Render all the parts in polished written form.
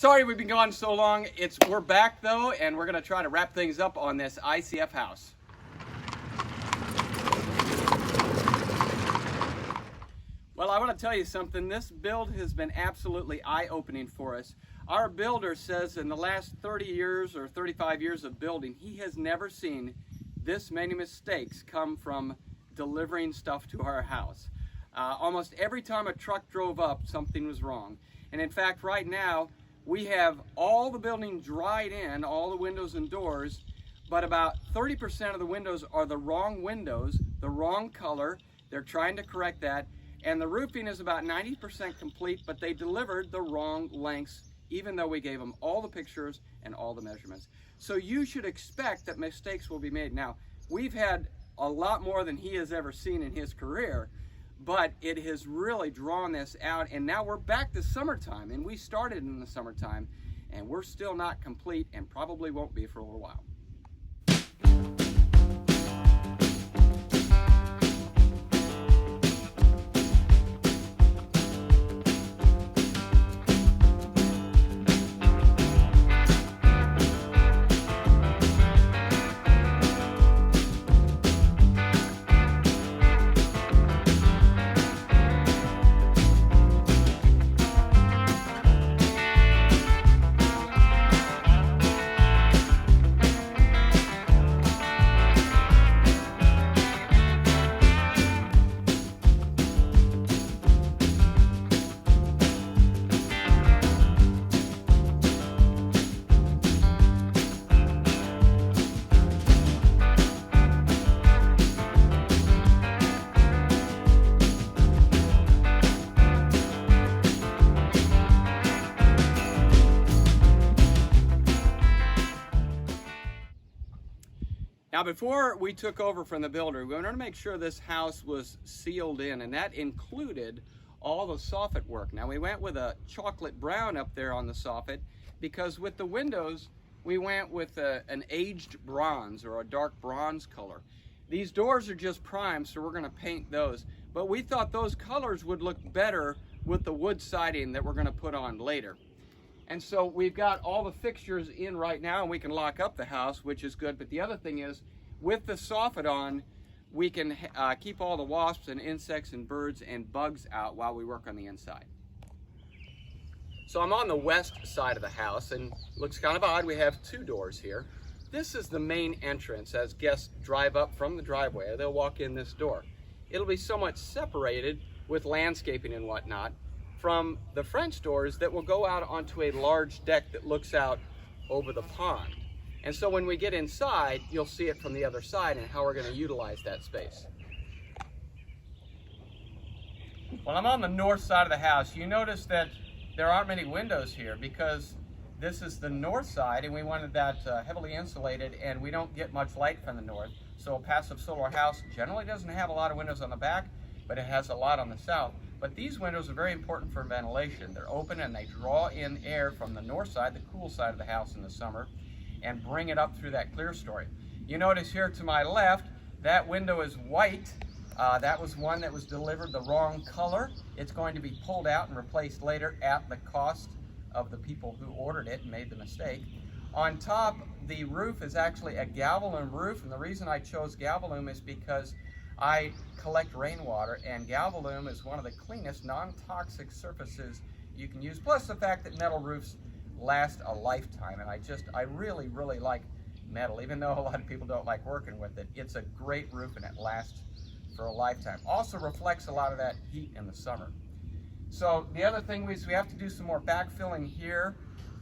Sorry we've been gone so long. We're back though, and we're gonna try to wrap things up on this ICF house. Well, I want to tell you something. This build has been absolutely eye-opening for us. Our builder says in the last 30 years or 35 years of building, he has never seen this many mistakes come from delivering stuff to our house. Almost every time a truck drove up, something was wrong. And in fact, right now, we have all the building dried in, all the windows and doors, but about 30% of the windows are the wrong windows, the wrong color. They're trying to correct that. And the roofing is about 90% complete, but they delivered the wrong lengths, even though we gave them all the pictures and all the measurements. So you should expect that mistakes will be made. Now, we've had a lot more than he has ever seen in his career, but it has really drawn this out. And now we're back to summertime, and we started in the summertime, and we're still not complete and probably won't be for a little while. Now, before we took over from the builder, we wanted to make sure this house was sealed in, and that included all the soffit work. Now, we went with a chocolate brown up there on the soffit because with the windows, we went with an aged bronze or a dark bronze color. These doors are just primed, so we're going to paint those. But we thought those colors would look better with the wood siding that we're going to put on later. And so we've got all the fixtures in right now, and we can lock up the house, which is good. But the other thing is, with the soffit on, we can keep all the wasps and insects and birds and bugs out while we work on the inside. So I'm on the west side of the house, and it looks kind of odd. We have two doors here. This is the main entrance. As guests drive up from the driveway, they'll walk in this door. It'll be somewhat separated with landscaping and whatnot from the French doors that will go out onto a large deck that looks out over the pond. And so when we get inside, you'll see it from the other side and how we're going to utilize that space. Well, I'm on the north side of the house. You notice that there aren't many windows here because this is the north side, and we wanted that heavily insulated, and we don't get much light from the north. So a passive solar house generally doesn't have a lot of windows on the back, but it has a lot on the south. But these windows are very important for ventilation. They're open and they draw in air from the north side, the cool side of the house in the summer, and bring it up through that clear story. You notice here to my left, that window is white. That was one that was delivered the wrong color. It's going to be pulled out and replaced later at the cost of the people who ordered it and made the mistake. On top, the roof is actually a Galvalume roof, and the reason I chose Galvalume is because I collect rainwater, and Galvalume is one of the cleanest non-toxic surfaces you can use, plus the fact that metal roofs last a lifetime. And I really, really like metal, even though a lot of people don't like working with it. It's a great roof and it lasts for a lifetime. Also reflects a lot of that heat in the summer. So the other thing is we have to do some more backfilling here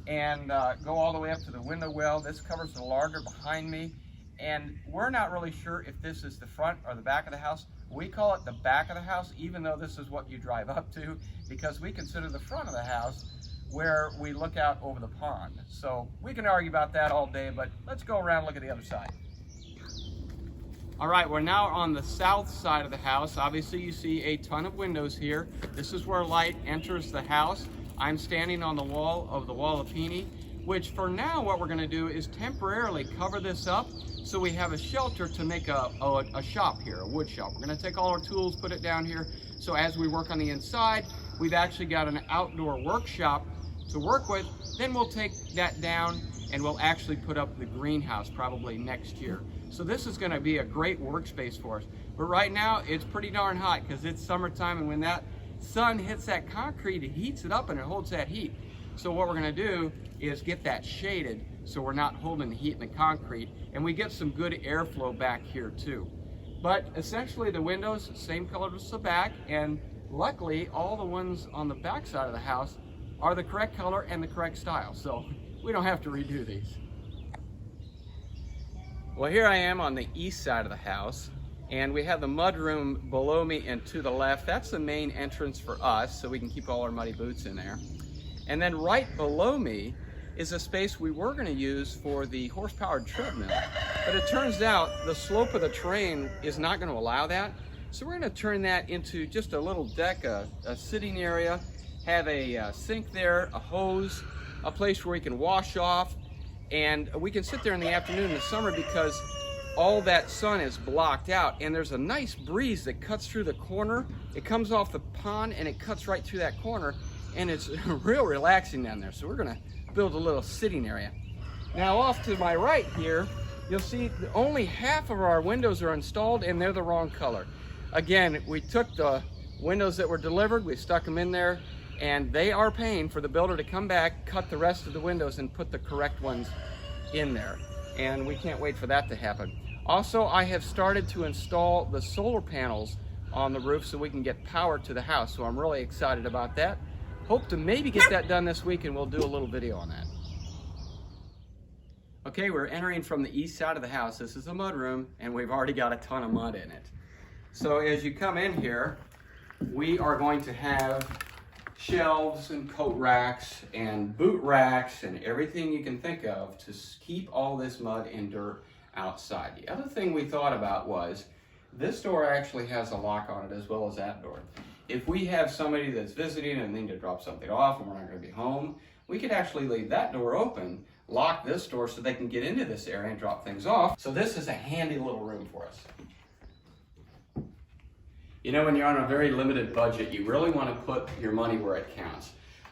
and go all the way up to the window well. This covers the larder behind me, and we're not really sure if this is the front or the back of the house. We call it the back of the house, even though this is what you drive up to, because we consider the front of the house where we look out over the pond. So we can argue about that all day, but let's go around and look at the other side. All right, we're now on the south side of the house. Obviously you see a ton of windows here. This is where light enters the house. I'm standing on the wall of the Wall of Peony, which for now what we're gonna do is temporarily cover this up so we have a shelter to make a shop here, a wood shop. We're gonna take all our tools, put it down here, so as we work on the inside, we've actually got an outdoor workshop to work with. Then we'll take that down and we'll actually put up the greenhouse probably next year. So this is going to be a great workspace for us. But right now it's pretty darn hot because it's summertime, and when that sun hits that concrete, it heats it up and it holds that heat. So what we're going to do is get that shaded so we're not holding the heat in the concrete, and we get some good airflow back here too. But essentially the windows, same color as the back, and luckily all the ones on the back side of the house are the correct color and the correct style, so we don't have to redo these. Well, here I am on the east side of the house, and we have the mudroom below me and to the left. That's the main entrance for us, so we can keep all our muddy boots in there. And then right below me is a space we were going to use for the horse-powered treadmill. But it turns out the slope of the terrain is not going to allow that. So we're going to turn that into just a little deck, a sitting area, have a sink there, a hose, a place where we can wash off, and we can sit there in the afternoon in the summer because all that sun is blocked out, and there's a nice breeze that cuts through the corner. It comes off the pond and it cuts right through that corner, and it's real relaxing down there. So we're going to build a little sitting area. Now off to my right here, you'll see only half of our windows are installed and they're the wrong color. Again, we took the windows that were delivered, we stuck them in there, and they are paying for the builder to come back, cut the rest of the windows and put the correct ones in there. And we can't wait for that to happen. Also, I have started to install the solar panels on the roof so we can get power to the house. So I'm really excited about that. Hope to maybe get that done this week, and we'll do a little video on that. Okay, we're entering from the east side of the house. This is a mud room, and we've already got a ton of mud in it. So as you come in here, we are going to have shelves and coat racks and boot racks and everything you can think of to keep all this mud and dirt outside. The other thing we thought about was this door actually has a lock on it as well as that door. If we have somebody that's visiting and need to drop something off and we're not going to be home, we could actually leave that door open, lock this door so they can get into this area and drop things off. So this is a handy little room for us. You know, when you're on a very limited budget, you really want to put your money where it counts.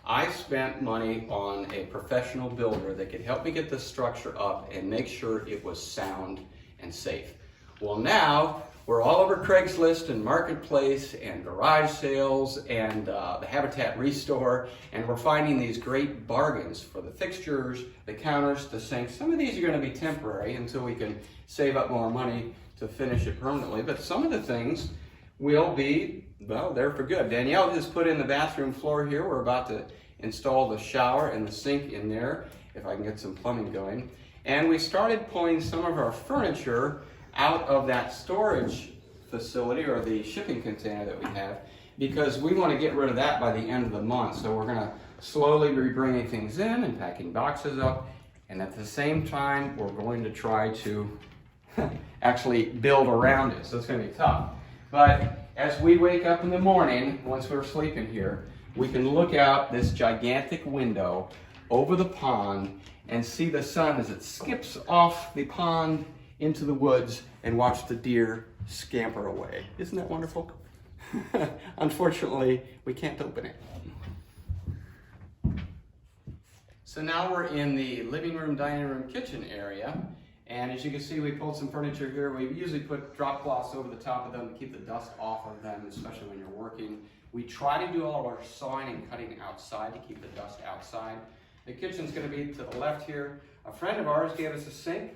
I spent money on a professional builder that could help me get this structure up and make sure it was sound and safe. Well, now we're all over Craigslist and Marketplace and garage sales and the Habitat Restore, and we're finding these great bargains for the fixtures, the counters, the sinks. Some of these are going to be temporary until we can save up more money to finish it permanently, but some of the things will be, well, there for good. Danielle has put in the bathroom floor here. We're about to install the shower and the sink in there, if I can get some plumbing going. And we started pulling some of our furniture out of that storage facility or the shipping container that we have, because we want to get rid of that by the end of the month. So we're going to slowly be bringing things in and packing boxes up, and at the same time we're going to try to actually build around it. So it's going to be tough. But as we wake up in the morning, once we're sleeping here, we can look out this gigantic window over the pond and see the sun as it skips off the pond into the woods and watch the deer scamper away. Isn't that wonderful? Unfortunately, we can't open it. So now we're in the living room, dining room, kitchen area. And as you can see, we pulled some furniture here. We usually put drop cloths over the top of them to keep the dust off of them, especially when you're working. We try to do all of our sawing and cutting outside to keep the dust outside. The kitchen's going to be to the left here. A friend of ours gave us a sink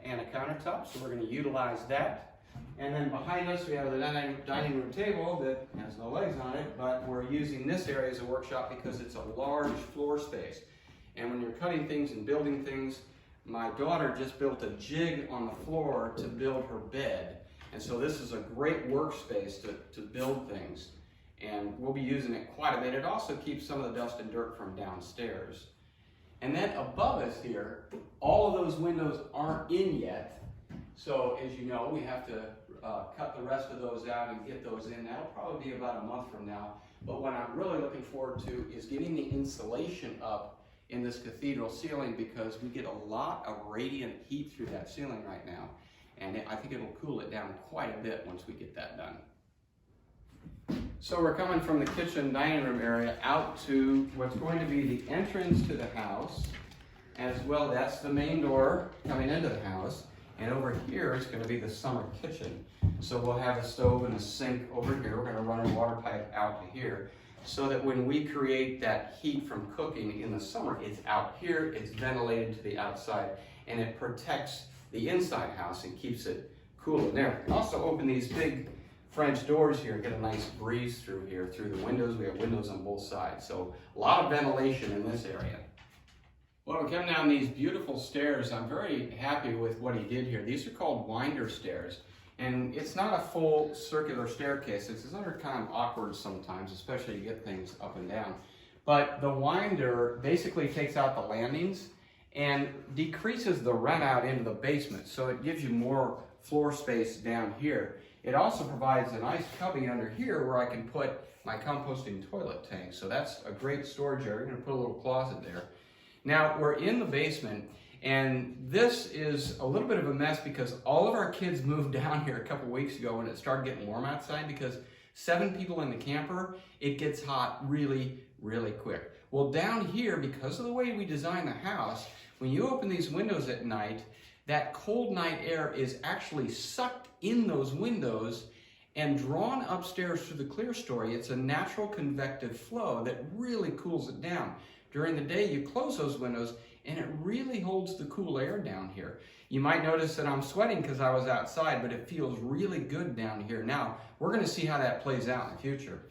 and a countertop, so we're going to utilize that. And then behind us we have the dining room table that has no legs on it, but we're using this area as a workshop because it's a large floor space. And when you're cutting things and building things, my daughter just built a jig on the floor to build her bed. And so this is a great workspace to build things. And we'll be using it quite a bit. It also keeps some of the dust and dirt from downstairs. And then above us here, all of those windows aren't in yet. So as you know, we have to cut the rest of those out and get those in. That'll probably be about a month from now. But what I'm really looking forward to is getting the insulation up in this cathedral ceiling, because we get a lot of radiant heat through that ceiling right now. And I think it'll cool it down quite a bit once we get that done. So we're coming from the kitchen dining room area out to what's going to be the entrance to the house, as well. That's the main door coming into the house, and over here is going to be the summer kitchen. So we'll have a stove and a sink over here. We're going to run a water pipe out to here, so that when we create that heat from cooking in the summer, it's out here, it's ventilated to the outside, and it protects the inside house and keeps it cool in there. We can also open these big French doors here, get a nice breeze through here, through the windows. We have windows on both sides, so a lot of ventilation in this area. Well, we come down these beautiful stairs. I'm very happy with what he did here. These are called winder stairs, and it's not a full circular staircase. It's kind of awkward sometimes, especially to get things up and down. But the winder basically takes out the landings and decreases the run out into the basement, so it gives you more floor space down here. It also provides a nice cubby under here where I can put my composting toilet tank. So that's a great storage area. We're going to put a little closet there. Now we're in the basement, and this is a little bit of a mess because all of our kids moved down here a couple weeks ago when it started getting warm outside, because 7 people in the camper, it gets hot really, really quick. Well, down here, because of the way we design the house, when you open these windows at night, that cold night air is actually sucked in those windows and drawn upstairs through the clear story. It's a natural convective flow that really cools it down. During the day, you close those windows and it really holds the cool air down here. You might notice that I'm sweating because I was outside, but it feels really good down here. Now, we're going to see how that plays out in the future.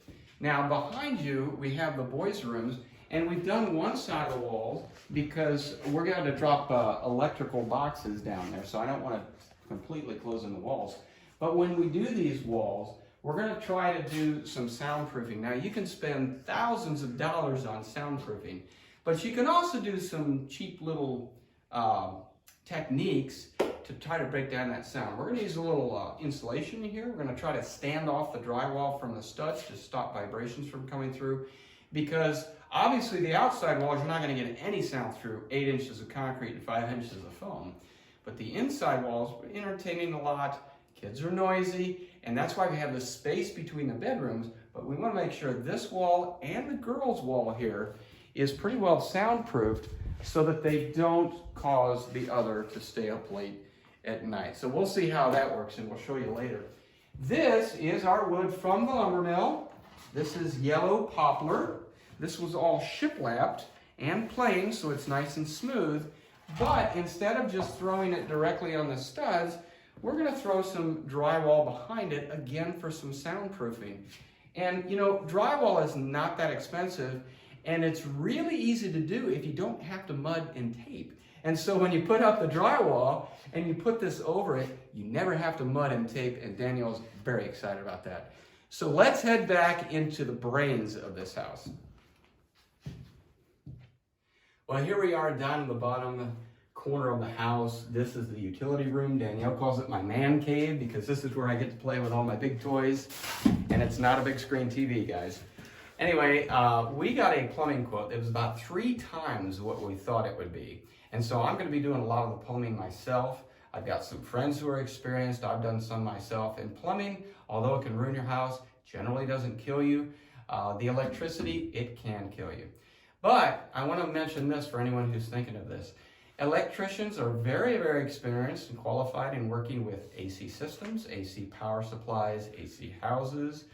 Now, behind you, we have the boys' rooms, and we've done one side of the walls because we're going to drop electrical boxes down there, so I don't want to completely close in the walls. But when we do these walls, we're going to try to do some soundproofing. Now, you can spend thousands of dollars on soundproofing, but you can also do some cheap little techniques to try to break down that sound. We're going to use a little insulation here. We're going to try to stand off the drywall from the studs to stop vibrations from coming through, because obviously the outside walls, you're not going to get any sound through 8 inches of concrete and 5 inches of foam. But the inside walls, we're entertaining a lot. Kids are noisy, and that's why we have the space between the bedrooms. But we want to make sure this wall and the girls' wall here is pretty well soundproofed so that they don't cause the other to stay up late at night. So we'll see how that works, and we'll show you later. This is our wood from the lumber mill. This is yellow poplar. This was all shiplapped and planed, so it's nice and smooth. But instead of just throwing it directly on the studs, we're going to throw some drywall behind it, again for some soundproofing. And you know, drywall is not that expensive, and it's really easy to do if you don't have to mud and tape. And so when you put up the drywall and you put this over it, you never have to mud and tape, and Danielle's very excited about that. So let's head back into the brains of this house. Well, here we are down in the bottom corner of the house. This is the utility room. Danielle calls it my man cave because this is where I get to play with all my big toys, and it's not a big screen TV, guys. Anyway, we got a plumbing quote that was about 3 times what we thought it would be. And so I'm going to be doing a lot of the plumbing myself. I've got some friends who are experienced. I've done some myself. And plumbing, although it can ruin your house, generally doesn't kill you. The electricity, it can kill you. But I want to mention this for anyone who's thinking of this. Electricians are very, very experienced and qualified in working with AC systems, AC power supplies, AC houses.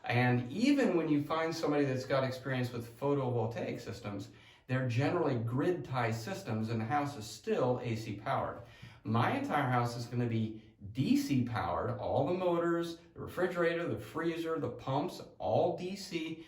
And even when you find somebody that's got experience with photovoltaic systems, they're generally grid tie systems, and the house is still AC powered. My entire house is going to be DC powered. All the motors, the refrigerator, the freezer, the pumps, all DC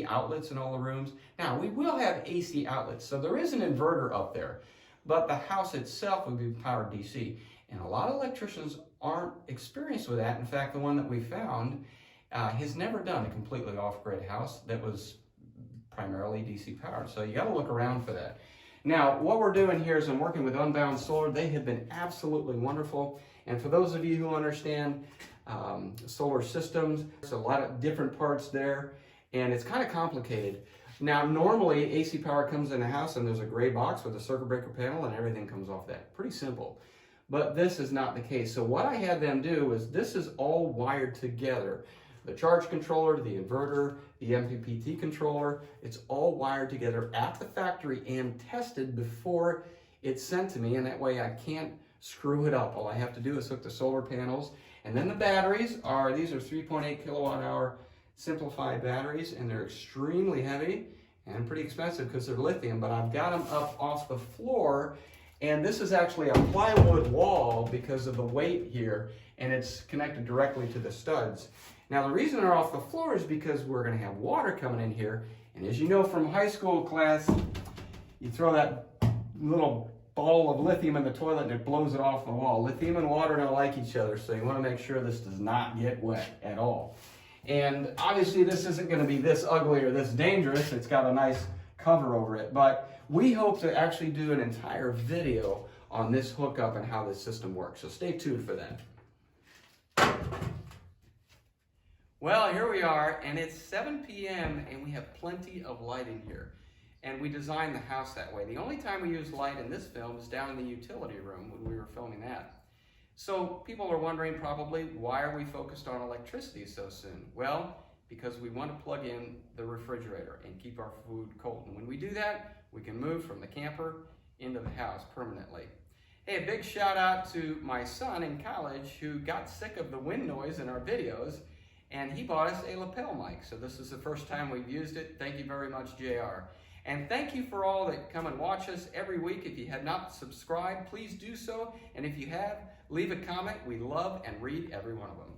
outlets in all the rooms. Now, we will have AC outlets, so there is an inverter up there, but the house itself will be powered DC. And a lot of electricians aren't experienced with that. In fact, the one that we found has never done a completely off-grid house that was primarily DC powered. So you got to look around for that. Now, what we're doing here is I'm working with Unbound Solar. They have been absolutely wonderful. And for those of you who understand solar systems, there's a lot of different parts there, and it's kind of complicated. Now, normally AC power comes in a house and there's a gray box with a circuit breaker panel and everything comes off that. Pretty simple. But this is not the case. So what I had them do is this is all wired together the charge controller, the inverter, the MPPT controller. It's all wired together at the factory and tested before it's sent to me, and that way I can't screw it up. All I have to do is hook the solar panels. And then the batteries are, these are 3.8 kilowatt hour simplified batteries, and they're extremely heavy and pretty expensive because they're lithium, but I've got them up off the floor, and this is actually a plywood wall because of the weight here, and it's connected directly to the studs. Now the reason they're off the floor is because we're going to have water coming in here, and as you know from high school class, you throw that little ball of lithium in the toilet and it blows it off the wall. Lithium and water don't like each other, so you want to make sure this does not get wet at all. And obviously this isn't going to be this ugly or this dangerous. It's got a nice cover over it, but we hope to actually do an entire video on this hookup and how this system works, so stay tuned for that. Well, here we are, and it's 7 p.m. and we have plenty of light in here. And we designed the house that way. The only time we use light in this film is down in the utility room when we were filming that. So people are wondering probably, why are we focused on electricity so soon? Well, because we want to plug in the refrigerator and keep our food cold. And when we do that, we can move from the camper into the house permanently. Hey, a big shout out to my son in college who got sick of the wind noise in our videos, and he bought us a lapel mic. So this is the first time we've used it. Thank you very much, JR. And thank you for all that come and watch us every week. If you have not subscribed, please do so. And if you have, leave a comment. We love and read every one of them.